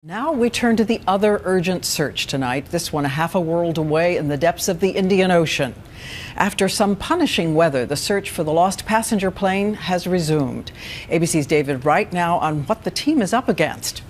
Now we turn to the other urgent search tonight, this one a half a world away in the depths of the Indian Ocean. After some punishing weather, the search for the lost passenger plane has resumed. ABC's David Wright now on what the team is up against.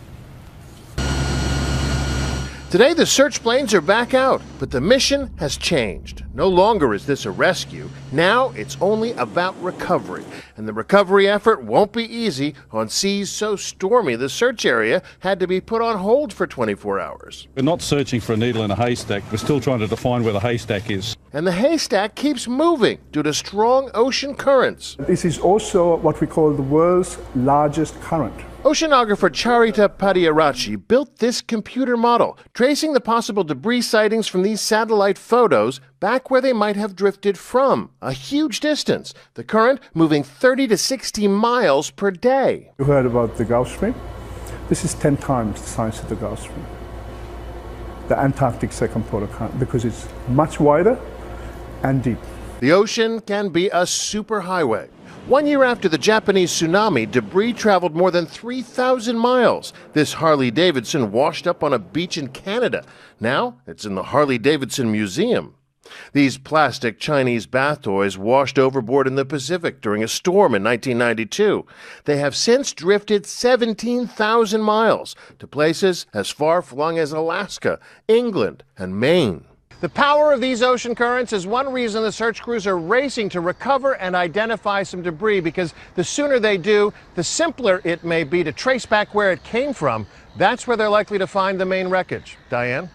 Today, the search planes are back out, but the mission has changed. No longer is this a rescue. Now it's only about recovery. And the recovery effort won't be easy on seas so stormy the search area had to be put on hold for 24 hours. We're not searching for a needle in a haystack. We're still trying to define where the haystack is. And the haystack keeps moving due to strong ocean currents. This is also what we call the world's largest current. Oceanographer Charita Padiyarachi built this computer model, tracing the possible debris sightings from these satellite photos back where they might have drifted from, a huge distance, the current moving 30 to 60 miles per day. You heard about the Gulf Stream? This is 10 times the size of the Gulf Stream, the Antarctic circumpolar current, because it's much wider and deep. The ocean can be a superhighway. 1 year after the Japanese tsunami, debris traveled more than 3,000 miles. This Harley-Davidson washed up on a beach in Canada. Now it's in the Harley-Davidson Museum. These plastic Chinese bath toys washed overboard in the Pacific during a storm in 1992. They have since drifted 17,000 miles to places as far-flung as Alaska, England, and Maine. The power of these ocean currents is one reason the search crews are racing to recover and identify some debris, because the sooner they do, the simpler it may be to trace back where it came from. That's where they're likely to find the main wreckage. Diane?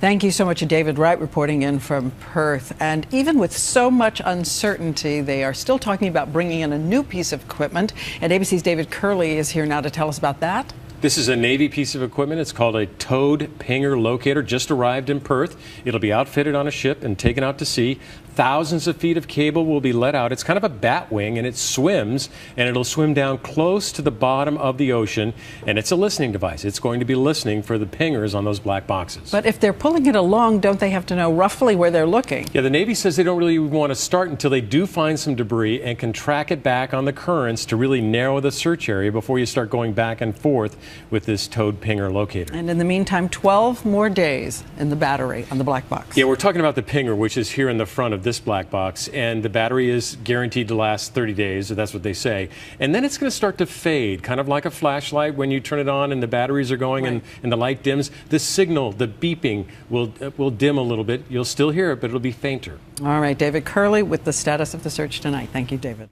Thank you so much, David Wright, reporting in from Perth. And even with so much uncertainty, they are still talking about bringing in a new piece of equipment. And ABC's David Curley is here now to tell us about that. This is a Navy piece of equipment. It's called a towed pinger locator. Just arrived in Perth. It'll be outfitted on a ship and taken out to sea. Thousands of feet of cable will be let out. It's kind of a bat wing, and it swims, and it'll swim down close to the bottom of the ocean. And it's a listening device. It's going to be listening for the pingers on those black boxes. But if they're pulling it along, don't they have to know roughly where they're looking? Yeah, the Navy says they don't really want to start until they do find some debris and can track it back on the currents to really narrow the search area before you start going back and forth with this towed pinger locator. And in the meantime, 12 more days in the battery on the black box. Yeah, we're talking about the pinger, which is here in the front of this black box, and the battery is guaranteed to last 30 days, or that's what they say. And then it's going to start to fade, kind of like a flashlight when you turn it on and the batteries are going, right, and the light dims. The signal, the beeping, will dim a little bit. You'll still hear it, but it'll be fainter. All right, David Curley with the status of the search tonight. Thank you, David.